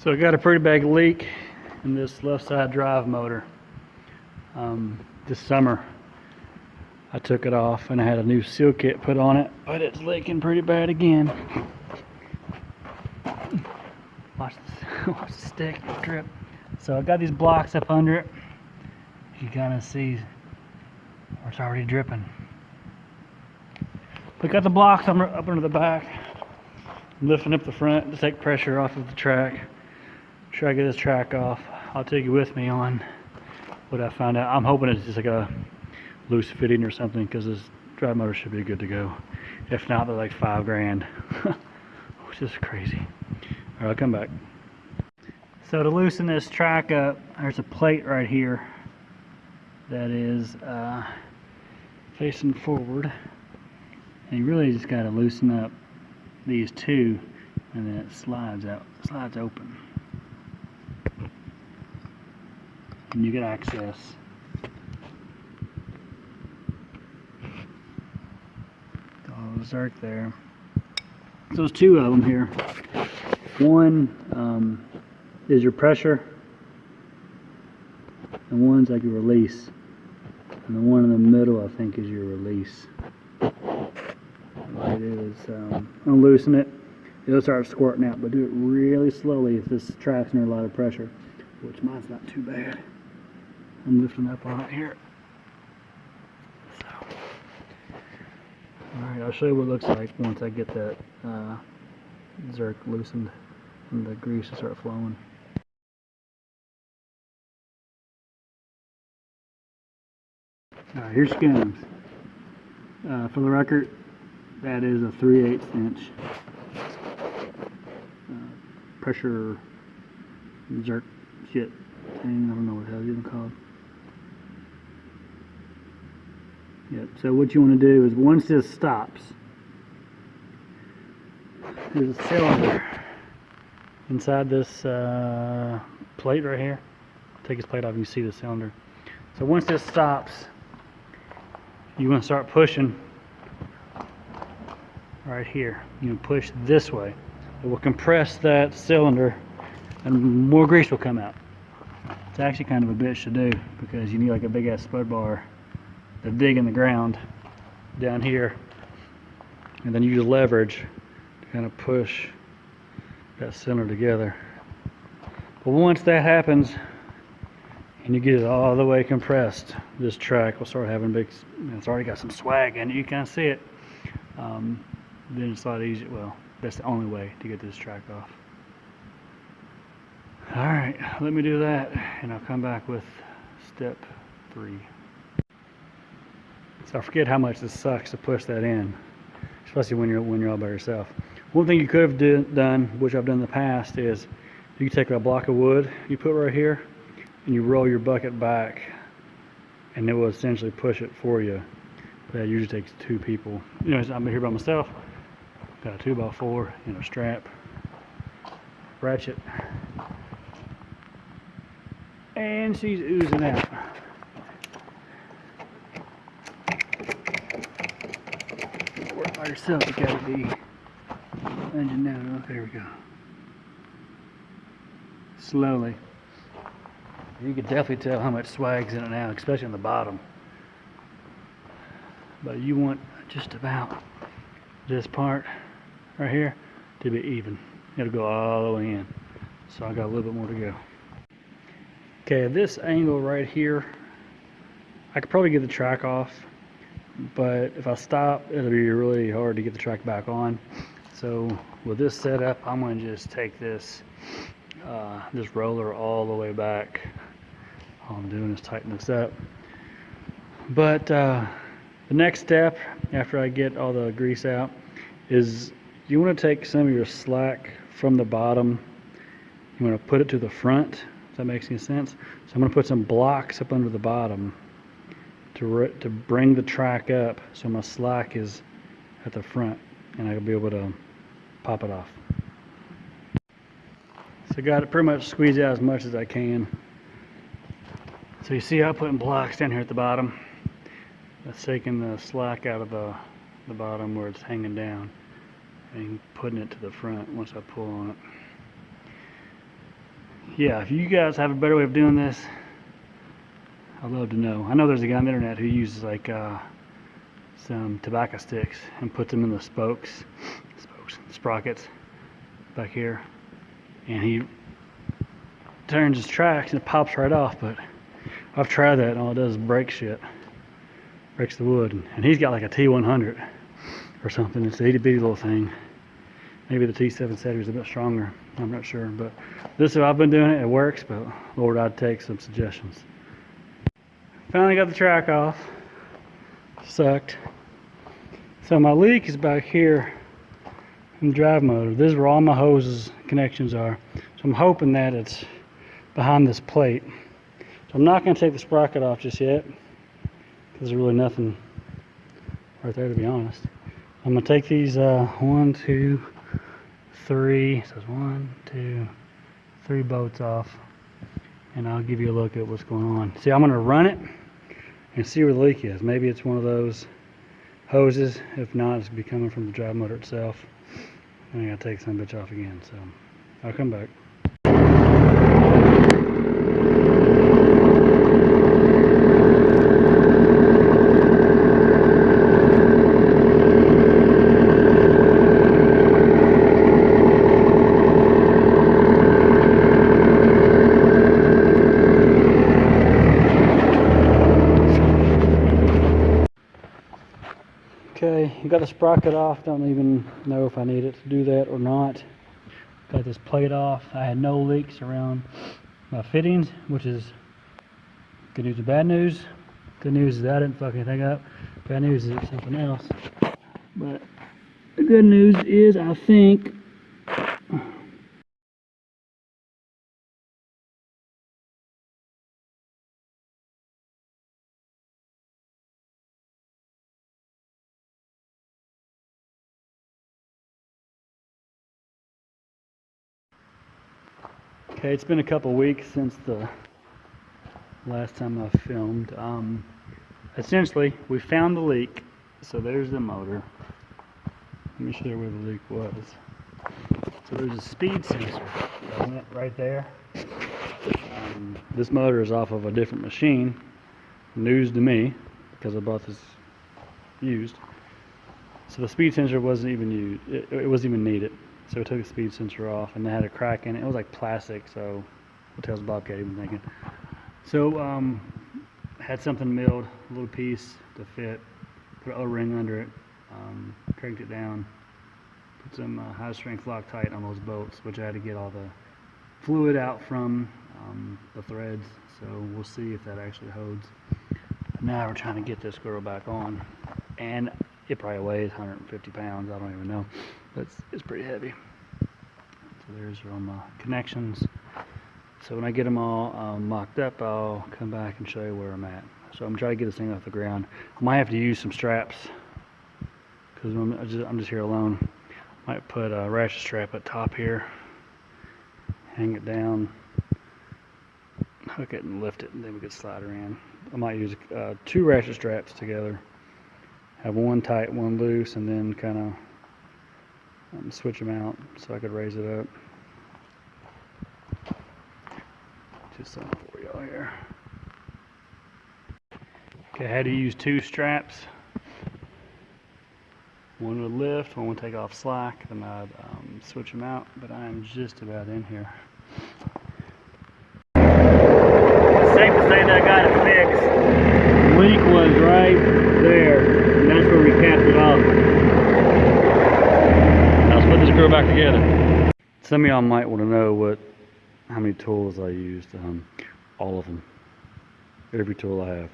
So I got a pretty big leak in this left side drive motor. This summer I took it off and I had a new seal kit put on it, but it's leaking pretty bad again. Watch the stick drip. So I got these blocks up under it. You can kind of see where it's already dripping. But got the blocks up under the back. I'm lifting up the front to take pressure off of the track. Try to get this track off. I'll take you with me on what I found out. I'm hoping it's just like a loose fitting or something, because this drive motor should be good to go. If not, they're like $5 grand, which is crazy. All right, I'll come back. So to loosen this track up, there's a plate right here that is facing forward, and you really just got to loosen up these two, and then it slides open, and you get access. All the zerk there. So there's two of them here. One is your pressure, and one's like a release, and the one in the middle I think is your release. What it is, I'm gonna loosen it. It'll start squirting out, but do it really slowly if this track's under a lot of pressure, which mine's not too bad. I'm lifting up on it here. So, alright, I'll show you what it looks like once I get that zerk loosened and the grease will start flowing. Alright, here she comes. For the record, that is a 3/8 inch pressure zerk shit thing. I don't know what the hell it's even called. Yep, so what you want to do is once this stops, there's a cylinder inside this plate right here. Take this plate off, you see the cylinder. So once this stops, you want to start pushing right here. You can push this way. It will compress that cylinder and more grease will come out. It's actually kind of a bitch to do, because you need like a big ass spud bar to dig in the ground down here, and then you use leverage to kind of push that cylinder together. But once that happens and you get it all the way compressed, this track will start having big, it's already got some swag in it, you can see it. Then it's a lot easier. Well, that's the only way to get this track off. Alright, let me do that and I'll come back with step 3. So I forget how much this sucks to push that in, especially when you're all by yourself. One thing you could have done, which I've done in the past, is you take a block of wood you put right here and you roll your bucket back, and it will essentially push it for you. That usually takes 2 people. I'm here by myself. Got a 2x4 and a strap, ratchet, and she's oozing out. Work by yourself, you gotta be engine down. Oh, there we go. Slowly. You can definitely tell how much swag's in it now, especially on the bottom. But you want just about this part right here to be even. It'll go all the way in. So I got a little bit more to go. Okay, this angle right here, I could probably get the track off, but if I stop, it'll be really hard to get the track back on. So with this setup, I'm going to just take this roller all the way back. All I'm doing is tighten this up. But the next step, after I get all the grease out, is you want to take some of your slack from the bottom. You want to put it to the front, if that makes any sense. So I'm going to put some blocks up under the bottom to bring the track up, so my slack is at the front and I'll be able to pop it off. So I got it pretty much squeezed out as much as I can. So you see I'm putting blocks down here at the bottom. That's taking the slack out of the bottom where it's hanging down and putting it to the front once I pull on it. yeah, if you guys have a better way of doing this, I'd love to know. I know there's a guy on the internet who uses like some tobacco sticks and puts them in the sprockets back here, and he turns his tracks and it pops right off. But I've tried that and all it does is break shit, breaks the wood. And he's got like a T100 or something. It's an itty bitty little thing. Maybe the T770 is a bit stronger, I'm not sure, but this is how I've been doing it. It works, but Lord, I'd take some suggestions. Finally got the track off. Sucked. So my leak is back here in the drive motor. This is where all my hoses connections are. So I'm hoping that it's behind this plate. So I'm not going to take the sprocket off just yet, because there's really nothing right there, to be honest. I'm going to take these 1, 2, 3, so it's 1, 2, 3 bolts off, and I'll give you a look at what's going on. See, I'm going to run it and see where the leak is. Maybe it's one of those hoses. If not, it's be coming from the drive motor itself. And I gotta take some bitch off again, so I'll come back. Okay, you got the sprocket off. Don't even know if I need it to do that or not. Got this plate off. I had no leaks around my fittings, which is good news and bad news. Good news is I didn't fuck anything up. Bad news is it's something else. But the good news is I think okay, it's been a couple weeks since the last time I filmed. Essentially, we found the leak. So there's the motor. Let me show you where the leak was. So there's a speed sensor that went right there. This motor is off of a different machine. News to me, because I bought this used. So the speed sensor wasn't even used. It wasn't even needed. So we took the speed sensor off, and it had a crack in it. It was like plastic, so what the hell's Bobcat even thinking? So had something milled, a little piece to fit, put an O-ring under it, cranked it down, put some high strength Loctite on those bolts, which I had to get all the fluid out from the threads. So we'll see if that actually holds. Now we're trying to get this girl back on, and it probably weighs 150 pounds, I don't even know, but it's pretty heavy. So there's all my connections. So when I get them all mocked up, I'll come back and show you where I'm at. So I'm trying to get this thing off the ground. I might have to use some straps, because I'm just here alone. Might put a ratchet strap at top here, hang it down, hook it and lift it, and then we could slide her in. I might use 2 ratchet straps together, have one tight, one loose, and then kind of switch them out so I could raise it up. Just something for y'all here. Okay, I had to use 2 straps. One would lift, one would take off slack, then I'd switch them out, but I am just about in here. It's safe to say that I got it fixed. The leak was right there, and that's where we capped it off. Now let's put this girl back together. Some of y'all might want to know how many tools I used. All of them. Every tool I have.